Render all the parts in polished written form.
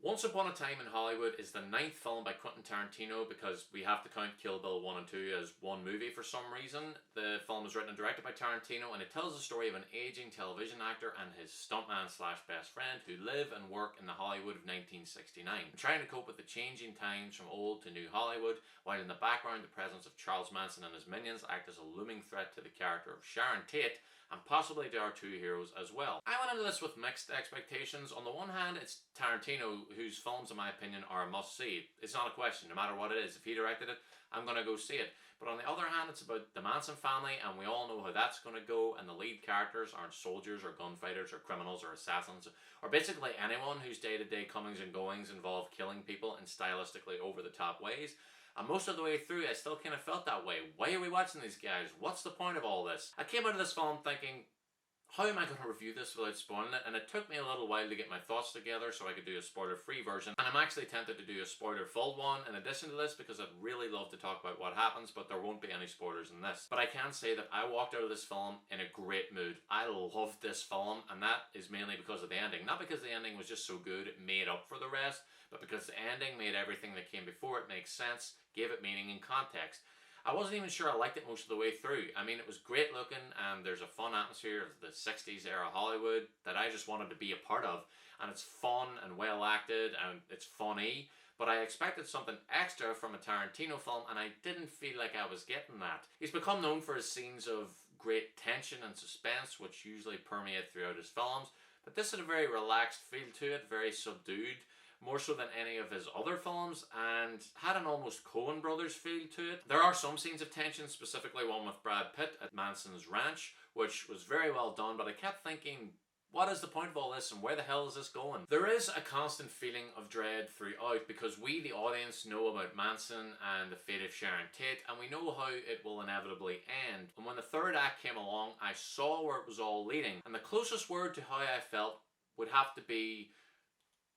Once Upon a Time in Hollywood is the 9th film by Quentin Tarantino because we have to count Kill Bill 1 and 2 as one movie for some reason. The film was written and directed by Tarantino, and it tells the story of an aging television actor and his stuntman slash best friend who live and work in the Hollywood of 1969, trying to cope with the changing times from old to new Hollywood, while in the background the presence of Charles Manson and his minions act as a looming threat to the character of Sharon Tate, and possibly to our two heroes as well. I went into this with mixed expectations. On the one hand, it's Tarantino, whose films in my opinion are a must-see. It's not a question, no matter what it is. If he directed it, I'm going to go see it. But on the other hand, it's about the Manson family, and we all know how that's going to go, and the lead characters aren't soldiers or gunfighters or criminals or assassins, or basically anyone whose day-to-day comings and goings involve killing people in stylistically over-the-top ways. And most of the way through, I still kind of felt that way. Why are we watching these guys? What's the point of all this? I came out of this film thinking, how am I going to review this without spoiling it? And it took me a little while to get my thoughts together so I could do a spoiler-free version. And I'm actually tempted to do a spoiler-filled one in addition to this because I'd really love to talk about what happens, but there won't be any spoilers in this. But I can say that I walked out of this film in a great mood. I loved this film, and that is mainly because of the ending. Not because the ending was just so good it made up for the rest, but because the ending made everything that came before it make sense, gave it meaning and context. I wasn't even sure I liked it most of the way through. I mean, it was great looking, and there's a fun atmosphere of the 60s era Hollywood that I just wanted to be a part of, and it's fun and well acted and it's funny, but I expected something extra from a Tarantino film, and I didn't feel like I was getting that. He's become known for his scenes of great tension and suspense, which usually permeate throughout his films, but this had a very relaxed feel to it, very subdued, more so than any of his other films, and had an almost Coen Brothers feel to it. There are some scenes of tension, specifically one with Brad Pitt at Manson's ranch, which was very well done, but I kept thinking, what is the point of all this and where the hell is this going? There is a constant feeling of dread throughout because we, the audience, know about Manson and the fate of Sharon Tate, and we know how it will inevitably end. And when the third act came along, I saw where it was all leading, and the closest word to how I felt would have to be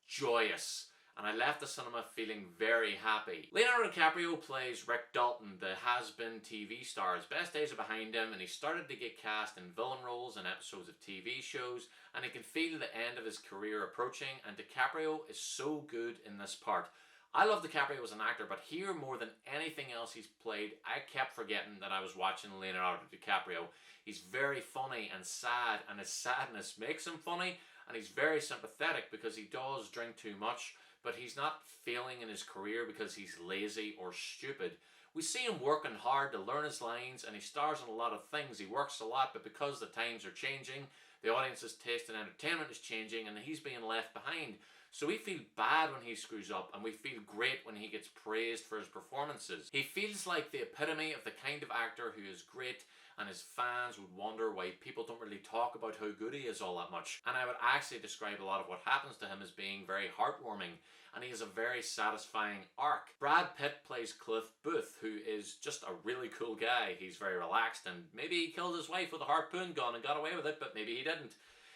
joyous, and I left the cinema feeling very happy. Leonardo DiCaprio plays Rick Dalton, the has-been TV star. His best days are behind him, and he started to get cast in villain roles in episodes of TV shows, and he can feel the end of his career approaching, and DiCaprio is so good in this part. I love DiCaprio as an actor, but here more than anything else he's played, I kept forgetting that I was watching Leonardo DiCaprio. He's very funny and sad, and his sadness makes him funny, and he's very sympathetic because he does drink too much, but he's not failing in his career because he's lazy or stupid. We see him working hard to learn his lines, and he stars in a lot of things. He works a lot, but because the times are changing, the audience's taste in entertainment is changing, and he's being left behind. So we feel bad when he screws up, and we feel great when he gets praised for his performances. He feels like the epitome of the kind of actor who is great, and his fans would wonder why people don't really talk about how good he is all that much. And I would actually describe a lot of what happens to him as being very heartwarming, and he has a very satisfying arc. Brad Pitt plays Cliff Booth, who is just a really cool guy. He's very relaxed, and maybe he killed his wife with a harpoon gun and got away with it, but maybe he didn't.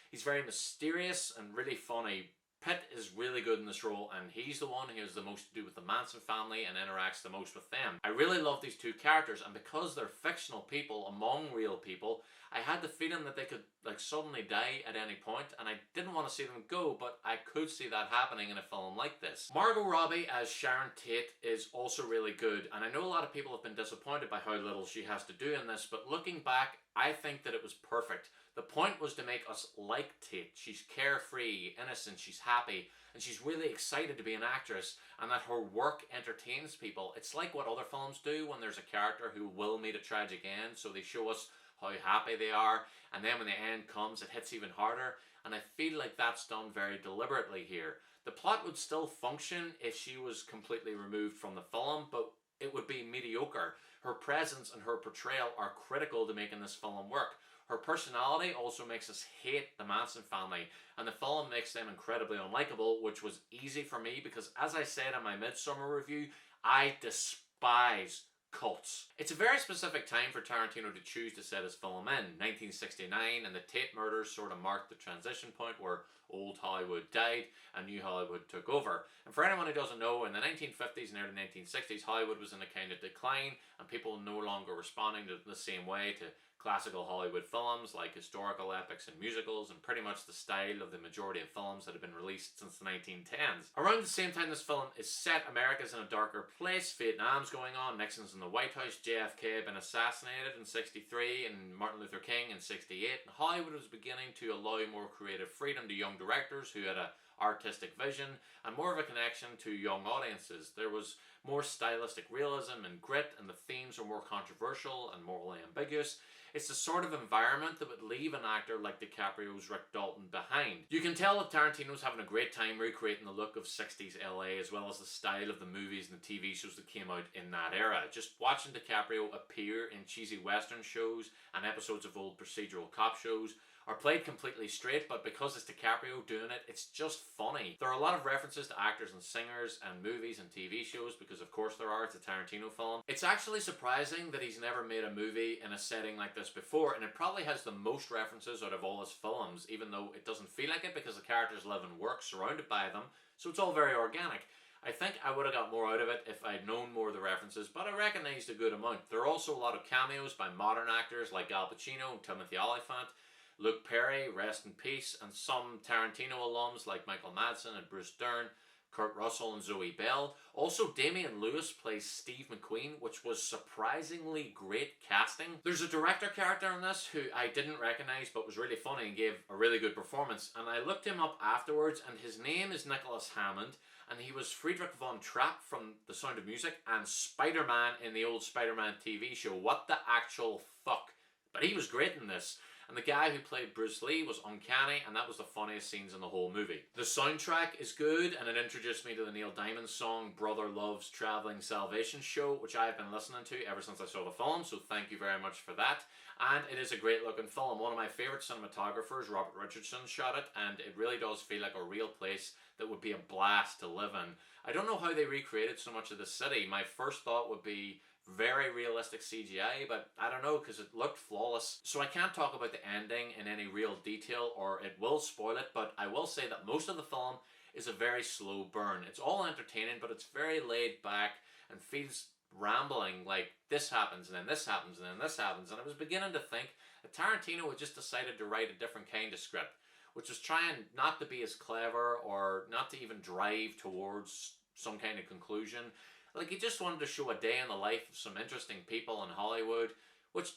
He's very mysterious and really funny. Pitt is really good in this role, and he's the one who has the most to do with the Manson family and interacts the most with them. I really love these two characters, and because they're fictional people among real people, I had the feeling that they could suddenly die at any point, and I didn't want to see them go, but I could see that happening in a film like this. Margot Robbie as Sharon Tate is also really good, and I know a lot of people have been disappointed by how little she has to do in this, but looking back, I think that it was perfect. The point was to make us like Tate. She's carefree, innocent, she's happy, and she's really excited to be an actress, and that her work entertains people. It's like what other films do when there's a character who will meet a tragic end, so they show us how happy they are, and then when the end comes it hits even harder, and I feel like that's done very deliberately here. The plot would still function if she was completely removed from the film, but it would be mediocre. Her presence and her portrayal are critical to making this film work. Her personality also makes us hate the Manson family, and the film makes them incredibly unlikable, which was easy for me because, as I said in my Midsummer review, I despise cults. It's a very specific time for Tarantino to choose to set his film in, 1969, and the Tate murders sort of marked the transition point where old Hollywood died and new Hollywood took over. And for anyone who doesn't know, in the 1950s and early 1960s, Hollywood was in a kind of decline, and people no longer responding to the same way to classical Hollywood films like historical epics and musicals, and pretty much the style of the majority of films that have been released since the 1910s. Around the same time this film is set, America's in a darker place. Vietnam's going on, Nixon's in the White House, JFK had been assassinated in 63, and Martin Luther King in 68. And Hollywood was beginning to allow more creative freedom to young directors who had a artistic vision and more of a connection to young audiences. There was more stylistic realism and grit, and the themes were more controversial and morally ambiguous. It's the sort of environment that would leave an actor like DiCaprio's Rick Dalton behind. You can tell that Tarantino's having a great time recreating the look of 60s LA, as well as the style of the movies and the TV shows that came out in that era. Just watching DiCaprio appear in cheesy western shows and episodes of old procedural cop shows are played completely straight, but because it's DiCaprio doing it, it's just funny. There are a lot of references to actors and singers and movies and TV shows, because of course there are, it's a Tarantino film. It's actually surprising that he's never made a movie in a setting like this before, and it probably has the most references out of all his films, even though it doesn't feel like it because the characters live and work surrounded by them, so it's all very organic. I think I would have got more out of it if I'd known more of the references, but I recognised a good amount. There are also a lot of cameos by modern actors like Al Pacino and Timothy Olyphant, Luke Perry, rest in peace, and some Tarantino alums like Michael Madsen and Bruce Dern, Kurt Russell and Zoe Bell. Also, Damian Lewis plays Steve McQueen, which was surprisingly great casting. There's a director character in this who I didn't recognise but was really funny and gave a really good performance, and I looked him up afterwards, and his name is Nicholas Hammond, and he was Friedrich von Trapp from The Sound of Music and Spider-Man in the old Spider-Man TV show. What the actual fuck? But he was great in this. And the guy who played Bruce Lee was uncanny, and that was the funniest scenes in the whole movie. The soundtrack is good, and it introduced me to the Neil Diamond song Brother Love's Traveling Salvation Show, which I've been listening to ever since I saw the film, so thank you very much for that. And it is a great looking film. One of my favourite cinematographers, Robert Richardson, shot it, and it really does feel like a real place that would be a blast to live in. I don't know how they recreated so much of the city. My first thought would be very realistic CGI, but I don't know, because it looked flawless. So I can't talk about the ending in any real detail or it will spoil it, but I will say that most of the film is a very slow burn. It's all entertaining, but it's very laid back and feels rambling, like this happens and then this happens and then this happens. And I was beginning to think that Tarantino had just decided to write a different kind of script, which was trying not to be as clever or not to even drive towards some kind of conclusion. Like, he just wanted to show a day in the life of some interesting people in Hollywood, which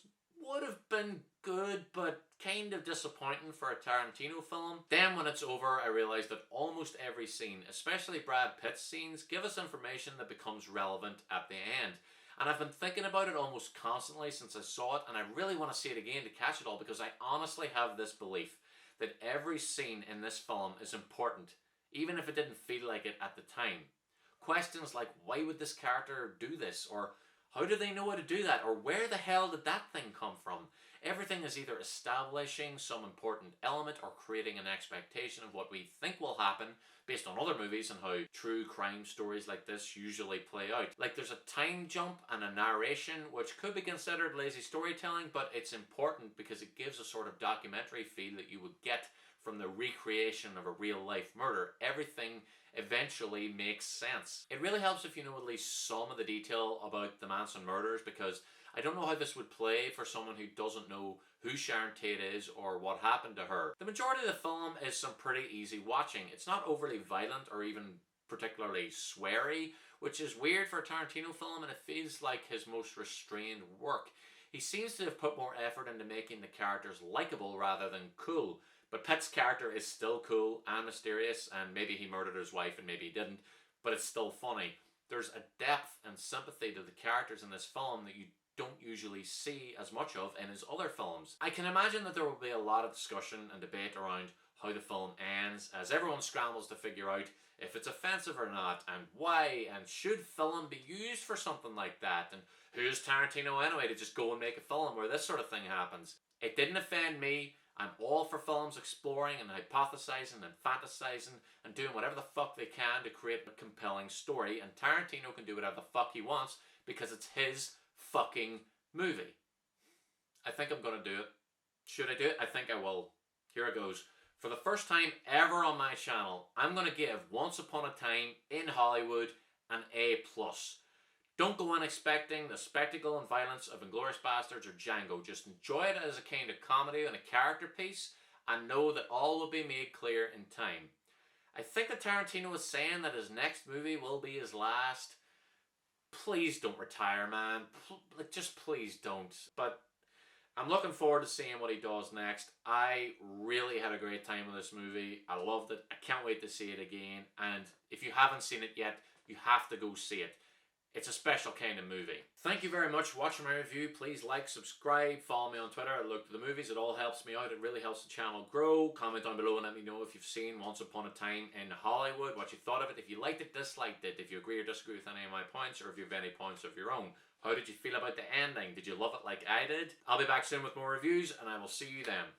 would have been good, but kind of disappointing for a Tarantino film. Then when it's over, I realised that almost every scene, especially Brad Pitt's scenes, give us information that becomes relevant at the end. And I've been thinking about it almost constantly since I saw it, and I really want to see it again to catch it all, because I honestly have this belief that every scene in this film is important, even if it didn't feel like it at the time. Questions like, why would this character do this? Or how do they know how to do that? Or where the hell did that thing come from? Everything is either establishing some important element or creating an expectation of what we think will happen based on other movies and how true crime stories like this usually play out. Like, there's a time jump and a narration which could be considered lazy storytelling, but it's important because it gives a sort of documentary feel that you would get from the recreation of a real life murder. Everything eventually makes sense. It really helps if you know at least some of the detail about the Manson murders, because I don't know how this would play for someone who doesn't know who Sharon Tate is or what happened to her. The majority of the film is some pretty easy watching. It's not overly violent or even particularly sweary, which is weird for a Tarantino film, and it feels like his most restrained work. He seems to have put more effort into making the characters likable rather than cool. But Pitt's character is still cool and mysterious, and maybe he murdered his wife and maybe he didn't, but it's still funny. There's a depth and sympathy to the characters in this film that you don't usually see as much of in his other films. I can imagine that there will be a lot of discussion and debate around how the film ends, as everyone scrambles to figure out if it's offensive or not, and why, and should film be used for something like that, and who's Tarantino anyway to just go and make a film where this sort of thing happens. It didn't offend me. I'm all for films exploring and hypothesizing and fantasizing and doing whatever the fuck they can to create a compelling story, and Tarantino can do whatever the fuck he wants because it's his fucking movie. I think I'm gonna do it. Should I do it? I think I will. Here it goes. For the first time ever on my channel, I'm gonna give Once Upon a Time in Hollywood an A+. Don't go in expecting the spectacle and violence of Inglourious Basterds or Django. Just enjoy it as a kind of comedy and a character piece, and know that all will be made clear in time. I think that Tarantino is saying that his next movie will be his last. Please don't retire, man. Just please don't. But I'm looking forward to seeing what he does next. I really had a great time with this movie. I loved it. I can't wait to see it again. And if you haven't seen it yet, you have to go see it. It's a special kind of movie. Thank you very much for watching my review. Please like, subscribe, follow me on Twitter at Look to the Movies. It all helps me out. It really helps the channel grow. Comment down below and let me know if you've seen Once Upon a Time in Hollywood, what you thought of it, if you liked it, disliked it, if you agree or disagree with any of my points, or if you have any points of your own. How did you feel about the ending? Did you love it like I did? I'll be back soon with more reviews, and I will see you then.